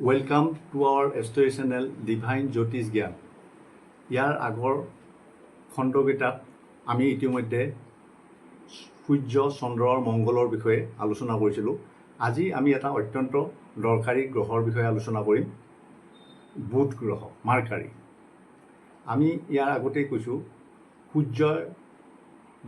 Welcome to our story channel Divine Jyotish Gyan. ইয়াৰ আগৰ খণ্ডকেইটাত আমি ইতিমধ্যে সূৰ্য চন্দ্ৰৰ মংগলৰ বিষয়ে আলোচনা কৰিছিলোঁ। আজি আমি এটা অত্যন্ত দৰকাৰী গ্ৰহৰ বিষয়ে আলোচনা কৰিম, বুধ গ্ৰহ, মাৰ্কাৰী। আমি ইয়াৰ আগতেই কৈছোঁ, সূৰ্যৰ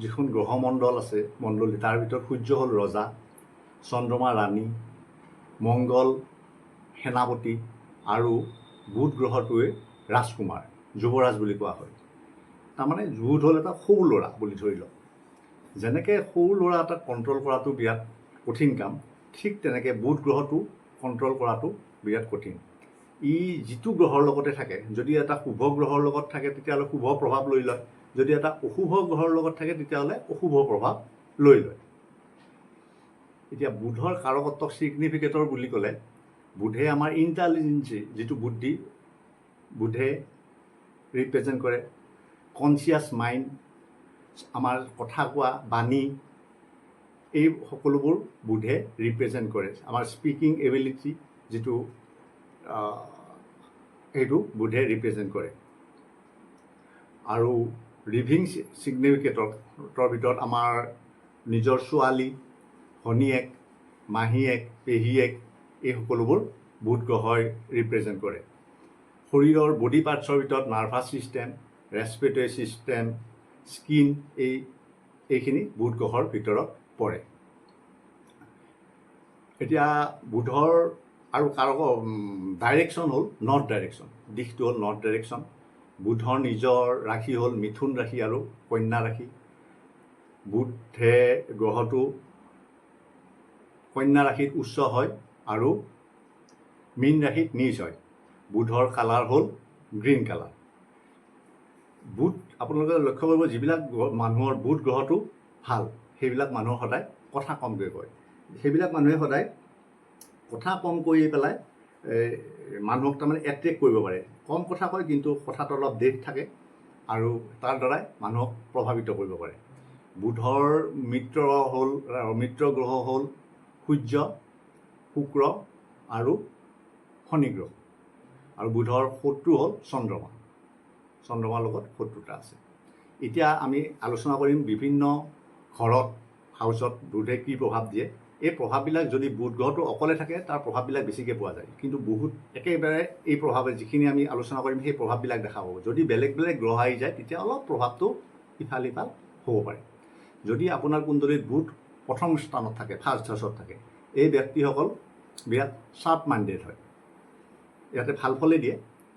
যিখন গ্ৰহমণ্ডল আছে মণ্ডলী, তাৰ ভিতৰত সূৰ্য হ'ল ৰজা, চন্দ্ৰমা ৰাণী, মংগল সেনাপতি আৰু বুধ গ্ৰহটোৱে ৰাজকুমাৰ, যুৱৰাজ বুলি কোৱা হয়। তাৰমানে বুধ হ'ল এটা সৰু ল'ৰা বুলি ধৰি লওক। যেনেকৈ সৰু ল'ৰা এটাক কণ্ট্ৰল কৰাটো বিৰাট কঠিন কাম, ঠিক তেনেকৈ বুধ গ্ৰহটো কণ্ট্ৰল কৰাটো বিৰাট কঠিন। ই যিটো গ্ৰহৰ লগতে থাকে, যদি এটা শুভ গ্ৰহৰ লগত থাকে তেতিয়াহ'লে শুভ প্ৰভাৱ লৈ লয়, যদি এটা অশুভ গ্ৰহৰ লগত থাকে তেতিয়াহ'লে অশুভ প্ৰভাৱ লৈ লয়। এতিয়া বুধৰ কাৰকত্বক ছিগনিফিকেটৰ বুলি ক'লে, বুধে আমাৰ ইণ্টেলিজেঞ্চি, যিটো বুদ্ধি, বুধে ৰিপ্ৰেজেণ্ট কৰে কনচিয়াছ মাইণ্ড, আমাৰ কথা কোৱা বাণী, এই সকলোবোৰ বুধে ৰিপ্ৰেজেণ্ট কৰে। আমাৰ স্পিকিং এবিলিটি যিটো, সেইটো বুধে ৰিপ্ৰেজেণ্ট কৰে। আৰু লিভিং ছিগনিফিকেটৰ ভিতৰত আমাৰ নিজৰ ছোৱালী, ভনীয়েক, মাহীয়েক, পেহীয়েক, এই সকলোবোৰ বুধ গ্ৰহই ৰিপ্ৰেজেণ্ট কৰে। শৰীৰৰ বডি পাৰ্টছৰ ভিতৰত nervous system, respiratory system, skin, এইখিনি বুধ গ্ৰহৰ ভিতৰত পৰে। এতিয়া বুধৰ আৰু ডাইৰেকশ্যন হ'ল নৰ্থ ডাইৰেকশ্যন, দিশটো হ'ল নৰ্থ ডাইৰেকশ্যন। বুধৰ নিজৰ ৰাশি হ'ল মিথুন ৰাশি আৰু কন্যা ৰাশি। বুধে গ্ৰহটো কন্যা ৰাশিত উচ্চ হয় আৰু মীন ৰাশিত নিজ হয়। বুধৰ কালাৰ হ'ল গ্ৰীণ কালাৰ। বুধ, আপোনালোকে লক্ষ্য কৰিব, যিবিলাক মানুহৰ বুধ গ্ৰহটো ভাল, সেইবিলাক মানুহৰ সদায় কথা কমকৈ কয়। সেইবিলাক মানুহে সদায় কথা কম কৈ পেলাই মানুহক তাৰমানে এট্ৰেক্ট কৰিব পাৰে। কম কথা কয় কিন্তু কথাত অলপ ডেপ্থ থাকে আৰু তাৰ দ্বাৰাই মানুহক প্ৰভাৱিত কৰিব পাৰে। বুধৰ মিত্ৰ গ্ৰহ হ'ল সূৰ্য, শুক্ৰ আৰু শনি গ্ৰহ। আৰু বুধৰ শত্ৰু হ'ল চন্দ্ৰমা, চন্দ্ৰমাৰ লগত শত্ৰুতা আছে। এতিয়া আমি আলোচনা কৰিম বিভিন্ন ঘৰত, হাউচত বুধে কি প্ৰভাৱ দিয়ে। এই প্ৰভাৱবিলাক যদি বুধ গ্ৰহটো অকলে থাকে তাৰ প্ৰভাৱবিলাক বেছিকৈ পোৱা যায়, কিন্তু বহুত একেবাৰে এই প্ৰভাৱে যিখিনি আমি আলোচনা কৰিম সেই প্ৰভাৱবিলাক দেখা পাব। যদি বেলেগ বেলেগ গ্ৰহ আহি যায় তেতিয়া অলপ প্ৰভাৱটো ইফাল সিফাল হ'ব পাৰে। যদি আপোনাৰ কুণ্ডলীত বুধ প্ৰথম স্থানত থাকে, ফাৰ্ষ্ট হাউচত থাকে, এই ব্যক্তিসকল বিৰাট শ্বাৰ্প মাইণ্ডেড হয়, ইয়াতে ভাল ফলে দিয়ে।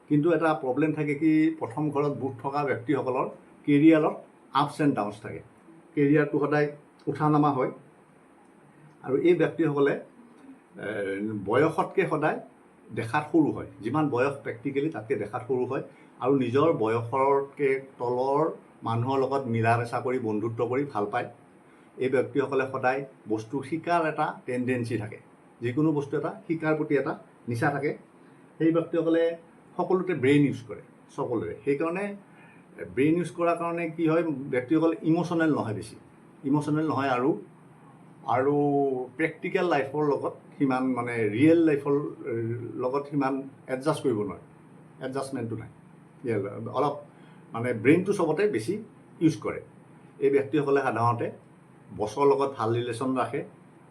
কিন্তু এটা প্ৰব্লেম থাকে কি, প্ৰথম ঘৰত বুধ থকা ব্যক্তিসকলৰ কেৰিয়াৰত আপছ এণ্ড ডাউনছ থাকে, কেৰিয়াৰটো সদায় উঠা নমা হয়। আৰু এই ব্যক্তিসকলে বয়সতকৈ সদায় দেখাত সৰু হয়, যিমান বয়স প্ৰেক্টিকেলি তাতকৈ দেখাত সৰু হয়। আৰু নিজৰ বয়সতকৈ তলৰ মানুহৰ লগত মিলা মেচা কৰি, বন্ধুত্ব কৰি ভাল পায়। এই ব্যক্তিসকলে সদায় বস্তু শিকাৰ এটা টেণ্ডেঞ্চি থাকে, যিকোনো বস্তু এটা শিকাৰ প্ৰতি এটা নিচা থাকে। সেই ব্যক্তিসকলে সকলোতে ব্ৰেইন ইউজ কৰে, সকলোৰে। সেইকাৰণে ব্ৰেইন ইউজ কৰাৰ কাৰণে কি হয়, ব্যক্তিসকল ইম'চনেল নহয়, বেছি ইম'চনেল নহয় আৰু প্ৰেক্টিকেল লাইফৰ লগত সিমান, মানে ৰিয়েল লাইফৰ লগত সিমান এডজাষ্ট কৰিব নোৱাৰে, এডজাষ্টমেণ্টটো নাই। অলপ মানে ব্ৰেইনটো চবতে বেছি ইউজ কৰে। এই ব্যক্তিসকলে সাধাৰণতে বছৰ লগত ভাল ৰিলেশ্যন ৰাখে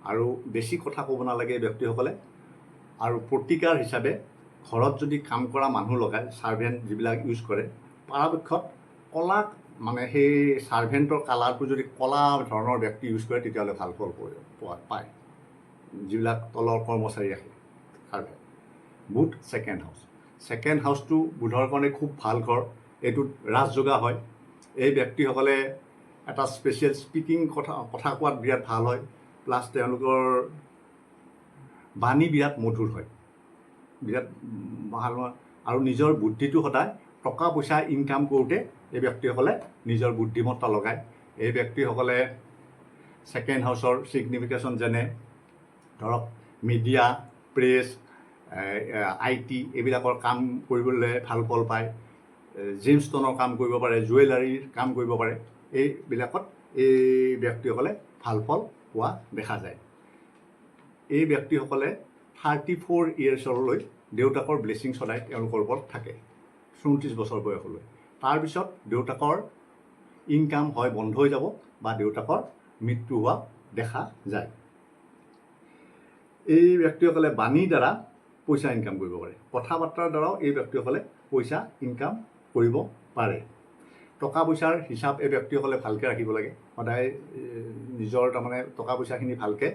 আৰু বেছি কথা ক'ব নালাগে এই ব্যক্তিসকলে। আৰু প্ৰতিকাৰ হিচাপে ঘৰত যদি কাম কৰা মানুহ লগায়, ছাৰ্ভেণ্ট যিবিলাক ইউজ কৰে, পৰাপক্ষত ক'লা, মানে সেই ছাৰ্ভেণ্টৰ কালাৰটো যদি ক'লা ধৰণৰ ব্যক্তি ইউজ কৰে তেতিয়াহ'লে ভাল ফল পায়, যিবিলাক তলৰ কৰ্মচাৰী ৰাখে ছাৰ্ভেণ্ট। বুধ ছেকেণ্ড হাউচটো বুধৰ কাৰণে খুব ভাল ঘৰ, এইটোত ৰাজযোগা হয়। এই ব্যক্তিসকলে এটা স্পেচিয়েল স্পিকিং, কথা কোৱাত বিৰাট ভাল হয়, প্লাছ তেওঁলোকৰ বাণী বিৰাট মধুৰ হয়, বিৰাট ভাল হয়। আৰু নিজৰ বুদ্ধিটো সদায় টকা পইচা ইনকাম কৰোঁতে এই ব্যক্তিসকলে নিজৰ বুদ্ধিমত্তা লগায়। এই ব্যক্তিসকলে ছেকেণ্ড হাউচৰ ছিগনিফিকেশ্যন, যেনে ধৰক মিডিয়া, প্ৰেছ, IT, এইবিলাকৰ কাম কৰিবলৈ ভাল ফল পায়। জিমষ্টনৰ কাম কৰিব পাৰে, জুৱেলাৰীৰ কাম কৰিব পাৰে, এইবিলাকত এই ব্যক্তিসকলে ভাল ফল পোৱা দেখা যায়। এই ব্যক্তিসকলে 34 ইয়েৰ্ছলৈ দেউতাকৰ ব্লেছিং সদায় তেওঁলোকৰ ওপৰত থাকে 34 বছৰ বয়সলৈ। তাৰপিছত দেউতাকৰ ইনকাম হয় বন্ধ হৈ যাব বা দেউতাকৰ মৃত্যু হোৱা দেখা যায়। এই ব্যক্তিসকলে বাণীৰ দ্বাৰা পইচা ইনকাম কৰিব পাৰে, কথা বাৰ্তাৰ দ্বাৰাও এই ব্যক্তিসকলে পইচা ইনকাম কৰিব পাৰে। টকা পইচাৰ হিচাপ এই ব্যক্তিসকলে ভালকৈ ৰাখিব লাগে, সদায় নিজৰ তাৰমানে টকা পইচাখিনি ভালকৈ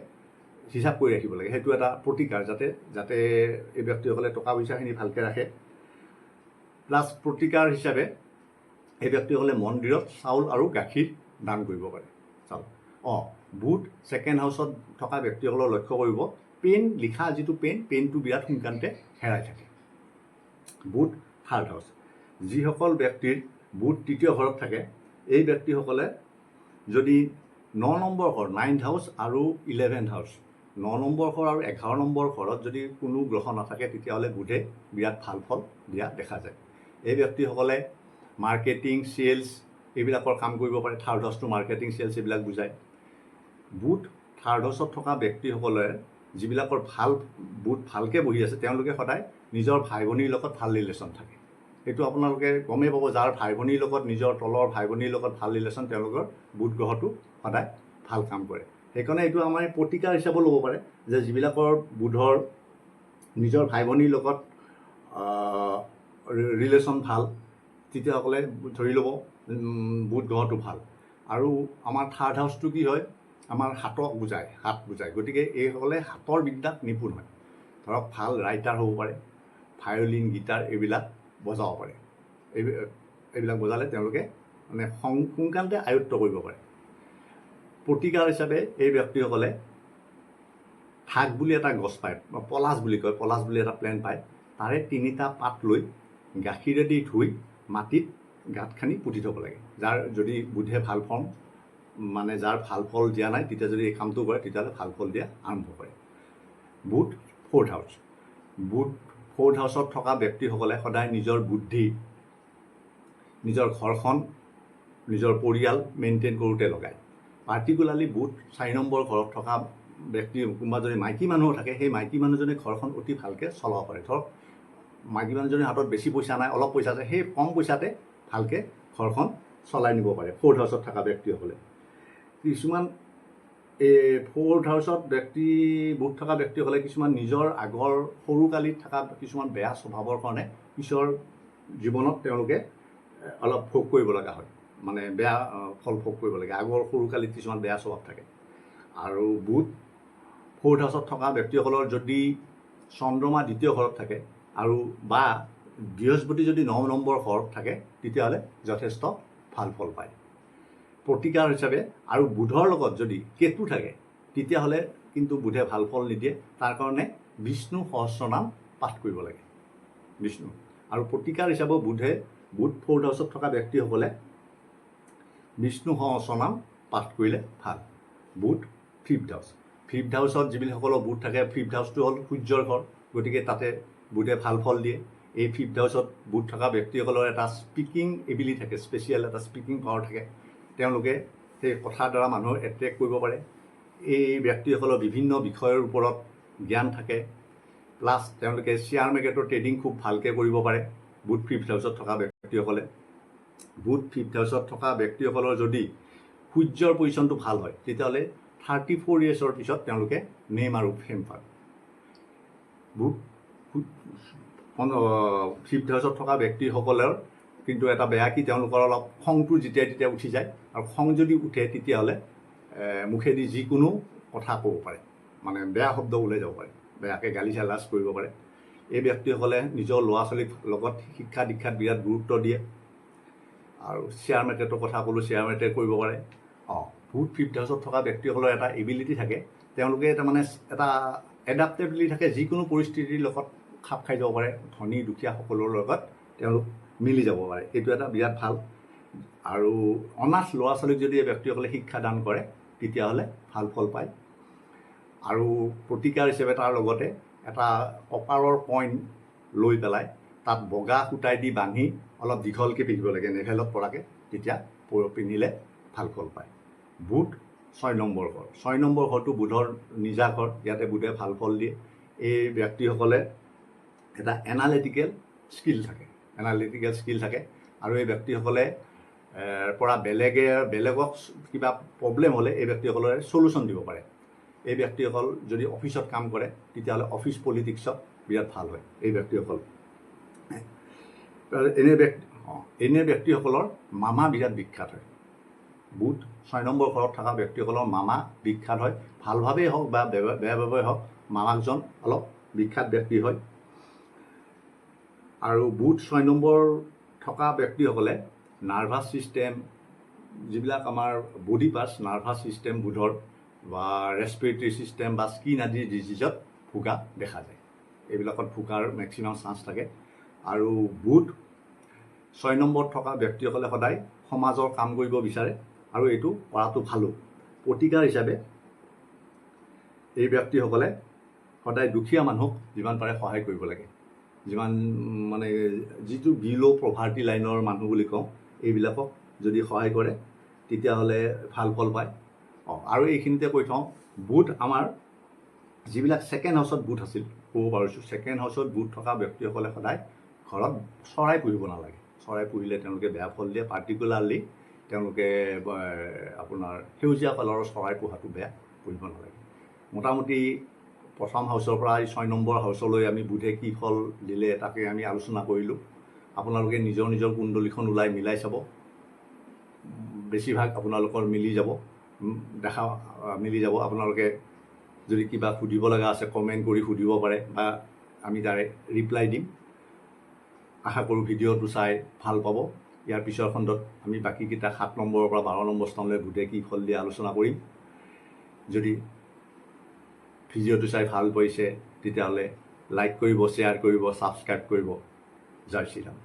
হিচাপ কৰি ৰাখিব লাগে। সেইটো এটা প্ৰতিকাৰ যাতে এই ব্যক্তিসকলে টকা পইচাখিনি ভালকৈ ৰাখে। প্লাছ প্ৰতিকাৰ হিচাপে এই ব্যক্তিসকলে মন্দিৰত চাউল আৰু গাখীৰ দান কৰিব পাৰে। চাউল বুধ ছেকেণ্ড হাউচত থকা ব্যক্তিসকলৰ লক্ষ্য কৰিব, পেন লিখা যিটো পেনটো বিৰাট সোনকালে হেৰাই থাকে। বুধ থাৰ্ড হাউচ, যিসকল ব্যক্তিৰ বুধ তৃতীয় ঘৰত থাকে এই ব্যক্তিসকলে যদি 9 নম্বৰ ঘৰ 9th হাউচ আৰু 11th হাউচ 9 নম্বৰ ঘৰ আৰু 11 নম্বৰ ঘৰত যদি কোনো গ্ৰহ নাথাকে তেতিয়াহ'লে বুধে বিৰাট ভাল ফল দিয়া দেখা যায়। এই ব্যক্তিসকলে মাৰ্কেটিং চেলছ এইবিলাকৰ কাম কৰিব পাৰে। থাৰ্ড হাউচটো মাৰ্কেটিং চেলছ এইবিলাক বুজায়। বুধ থাৰ্ড হাউচত থকা ব্যক্তিসকলে যিবিলাকৰ বুধ ভালকৈ বহি আছে তেওঁলোকে সদায় নিজৰ ভাই ভনীৰ লগত ভাল ৰিলেশ্যন থাকে। এইটো আপোনালোকে গমেই পাব, যাৰ ভাই ভনীৰ লগত নিজৰ তলৰ ভাই ভনীৰ লগত ভাল ৰিলেশ্যন তেওঁলোকৰ বুধ গ্ৰহটো সদায় ভাল কাম কৰে। সেইকাৰণে এইটো আমাৰ প্ৰতিকাৰ হিচাপে ল'ব পাৰে যে যিবিলাকৰ বুধৰ নিজৰ ভাই ভনীৰ লগত ৰিলেশ্যন ভাল তেতিয়াসকলে ধৰি ল'ব বুধ গ্ৰহটো ভাল। আৰু আমাৰ থাৰ্ড হাউচটো কি হয়, আমাৰ হাত বুজায়। গতিকে এইসকলে হাতৰ বিদ্যাত নিপুণ হয়। ধৰক ভাল ৰাইটাৰ হ'ব পাৰে, ভায়লিন গীটাৰ এইবিলাক বজাব পাৰে। এইবিলাক বজালে তেওঁলোকে মানে সোনকালতে আয়ত্ব কৰিব পাৰে। প্ৰতিকাৰ হিচাপে এই ব্যক্তিসকলে শাক বুলি এটা গছ পায়, পলাছ বুলি কয়, পলাছ বুলি এটা প্লেণ্ট পায়, তাৰে 3টা পাত লৈ গাখীৰেদি ধুই মাটিত গাঁত খানি পুতি থ'ব লাগে। যাৰ যদি বুধে ভাল ফল যাৰ ভাল ফল দিয়া নাই তেতিয়া যদি এই কামটো কৰে তেতিয়াহ'লে ভাল ফল দিয়া আৰম্ভ কৰে। বুধ ফ'ৰ্থ হাউচ, বুধ ফ'ৰ্থ হাউচত থকা ব্যক্তিসকলে সদায় নিজৰ বুদ্ধি নিজৰ ঘৰখন নিজৰ পৰিয়াল মেইনটেইন কৰোঁতে লগায়। পাৰ্টিকুলাৰলি বুধ 4 নম্বৰ ঘৰত থকা ব্যক্তি কোনোবা যদি মাইকী মানুহো থাকে সেই মাইকী মানুহজনে ঘৰখন অতি ভালকৈ চলাব পাৰে। ধৰক মাইকী মানুহজনীৰ হাতত বেছি পইচা নাই, অলপ পইচা আছে, সেই কম পইচাতে ভালকৈ ঘৰখন চলাই নিব পাৰে ফ'ৰ্থ হাউচত থকা ব্যক্তিসকলে। কিছুমান এই ফ'ৰ্থ হাউচত বুধ থকা ব্যক্তিসকলে কিছুমান নিজৰ আগৰ সৰুকালিত থকা কিছুমান বেয়া স্বভাৱৰ কাৰণে পিছৰ জীৱনত তেওঁলোকে অলপ ভোগ কৰিব লগা হয়, মানে বেয়া ফল ভোগ কৰিব লাগে। আগৰ সৰুকালিত কিছুমান বেয়া স্বভাৱ থাকে। আৰু বুধ ফ'ৰ্থ হাউচত থকা ব্যক্তিসকলৰ যদি চন্দ্ৰমা দ্বিতীয় ঘৰত থাকে আৰু বা বৃহস্পতি যদি 9 নম্বৰ ঘৰত থাকে তেতিয়াহ'লে যথেষ্ট ভাল ফল পায়। প্ৰতিকাৰ হিচাপে আৰু বুধৰ লগত যদি কেতু থাকে তেতিয়াহ'লে কিন্তু বুধে ভাল ফল নিদিয়ে। তাৰ কাৰণে বিষ্ণু সহস্ৰনাম পাঠ কৰিব লাগে বিষ্ণু। আৰু প্ৰতিকাৰ হিচাপে বুধ ফ'ৰ্থ হাউচত থকা ব্যক্তিসকলে বিষ্ণু সহস্ৰনাম পাঠ কৰিলে ভাল। বুধ ফিফ্থ হাউচত যিবিলাকসকলৰ বুধ থাকে, ফিফ্থ হাউচটো হ'ল সূৰ্যৰ ঘৰ, গতিকে তাতে বুধে ভাল ফল দিয়ে। এই ফিফ্থ হাউচত বুধ থকা ব্যক্তিসকলৰ এটা স্পিকিং এবিলিটি থাকে, স্পেচিয়েল এটা স্পিকিং পাৱাৰ থাকে। তেওঁলোকে সেই কথাৰ দ্বাৰা মানুহক এট্ৰেক্ট কৰিব পাৰে। এই ব্যক্তিসকলৰ বিভিন্ন বিষয়ৰ ওপৰত জ্ঞান থাকে। প্লাছ তেওঁলোকে শ্বেয়াৰ মাৰ্কেটৰ ট্ৰেডিং খুব ভালকৈ কৰিব পাৰে বুধ ফিফ্থ হাউচত থকা ব্যক্তিসকলে। বুধ ফিফ্থ হাউচত থকা ব্যক্তিসকলৰ যদি সূৰ্যৰ পজিশ্যনটো ভাল হয় তেতিয়াহ'লে 34 ইয়েৰ্ছৰ পিছত তেওঁলোকে নেম আৰু ফেম পায়। বুধ ফিফ্থ হাউচত থকা ব্যক্তিসকলৰ কিন্তু এটা বেয়া কি, তেওঁলোকৰ অলপ খংটো যেতিয়া তেতিয়া উঠি যায়। আৰু খং যদি উঠে তেতিয়াহ'লে মুখেদি যিকোনো কথা ক'ব পাৰে, মানে বেয়া শব্দ ওলাই যাব পাৰে, বেয়াকৈ গালি চালাজ কৰিব পাৰে। এই ব্যক্তিসকলে নিজৰ ল'ৰা ছোৱালীৰ লগত শিক্ষা দীক্ষাত বিৰাট গুৰুত্ব দিয়ে। আৰু শ্বেয়াৰ মাৰ্কেটৰ কথা ক'লোঁ, শ্বেয়াৰ মাৰ্কেট কৰিব পাৰে। বুধ ফিফ্থ হাউচত থকা ব্যক্তিসকলৰ এটা এবিলিটি থাকে, তেওঁলোকে তাৰমানে এটা এডাপ্টেবিলিটি থাকে, যিকোনো পৰিস্থিতিৰ লগত খাপ খাই যাব পাৰে, ধনী দুখীয়া সকলোৰ লগত তেওঁলোক মিলি যাব পাৰে। এইটো এটা বিৰাট ভাল। আৰু অনাথ ল'ৰা ছোৱালীক যদি এই ব্যক্তিসকলে শিক্ষাদান কৰে তেতিয়াহ'লে ভাল ফল পায়। আৰু প্ৰতিকাৰ হিচাপে তাৰ লগতে এটা কপাৰৰ পইণ্ট লৈ পেলাই তাত বগা সূতাই দি বান্ধি অলপ দীঘলকৈ পিন্ধিব লাগে, নেভেলত পৰাকৈ, তেতিয়া পিন্ধিলে ভাল ফল পায়। বুধ 6 নম্বৰ ঘৰ, 6 নম্বৰ ঘৰটো বুধৰ নিজা ঘৰ, ইয়াতে বুধে ভাল ফল দিয়ে। এই ব্যক্তিসকলে এটা এনালিটিকেল স্কিল থাকে আৰু এই ব্যক্তিসকলে পৰা বেলেগক কিবা প্ৰব্লেম হ'লে এই ব্যক্তিসকলে ছলুশ্যন দিব পাৰে। এই ব্যক্তিসকল যদি অফিচত কাম কৰে তেতিয়াহ'লে অফিচ পলিটিক্সত বিৰাট ভাল হয় এই ব্যক্তিসকল। এনে ব্যক্তিসকলৰ মামা বিৰাট বিখ্যাত হয়। বুধ 6 নম্বৰ ঘৰত থকা ব্যক্তিসকলৰ মামা বিখ্যাত হয়, ভালভাৱেই হওক বা বেয়াভাৱেই হওক মামাকজন অলপ বিখ্যাত ব্যক্তি হয়। আৰু বুধ 6 নম্বৰ থকা ব্যক্তিসকলে নাৰ্ভাছ ছিষ্টেম, যিবিলাক আমাৰ বডি পাৰ্টছ, নাৰ্ভাছ ছিষ্টেম বুধৰ বা ৰেছপিৰেটৰী ছিষ্টেম বা স্কিন আদি ডিজিজত ভোগা দেখা যায়। এইবিলাকত ভোগাৰ মেক্সিমাম চান্স থাকে। আৰু বুধ 6 নম্বৰত থকা ব্যক্তিসকলে সদায় সমাজৰ কাম কৰিব বিচাৰে আৰু এইটো কৰাটো ভালো। প্ৰতিকাৰ হিচাপে এই ব্যক্তিসকলে সদায় দুখীয়া মানুহক যিমান পাৰে সহায় কৰিব লাগে। যিমান মানে যিটো বিল' পভাৰ্টি লাইনৰ মানুহ বুলি কওঁ, এইবিলাকক যদি সহায় কৰে তেতিয়াহ'লে ভাল ফল পায়। আৰু এইখিনিতে কৈ থওঁ, বুধ আমাৰ যিবিলাক ছেকেণ্ড হাউচত বুধ আছিল, ক'ব পাৰিছোঁ ছেকেণ্ড হাউচত বুধ থকা ব্যক্তিসকলে সদায় ঘৰত চৰাই পুহিব নালাগে। চৰাই পুহিলে তেওঁলোকে বেয়া ফল দিয়ে। পাৰ্টিকুলাৰলি তেওঁলোকে আপোনাৰ সেউজীয়া কালাৰৰ চৰাই পোহাটো বেয়া, পুহিব নালাগে। মোটামুটি প্ৰথম হাউচৰ পৰা 6 নম্বৰ হাউচলৈ আমি বুধে কি ফল দিলে তাকে আমি আলোচনা কৰিলোঁ। আপোনালোকে নিজৰ কুণ্ডলীখন মিলাই চাব, বেছিভাগ আপোনালোকৰ মিলি যাব। আপোনালোকে যদি কিবা সুধিব লগা আছে কমেণ্ট কৰি সুধিব পাৰে বা আমি তাৰে ৰিপ্লাই দিম। আশা কৰোঁ ভিডিঅ'টো চাই ভাল পাব। ইয়াৰ পিছৰ খণ্ডত আমি বাকীকেইটা 7 নম্বৰৰ পৰা 12 নম্বৰ স্থানলৈ বুধে কি ফল দিয়ে আলোচনা কৰিম। যদি ভিডিঅ'টো চাই ভাল পাইছে তেতিয়াহ'লে লাইক কৰিব, শ্বেয়াৰ কৰিব, ছাবস্ক্ৰাইব কৰিব। জয় শ্ৰীৰাম।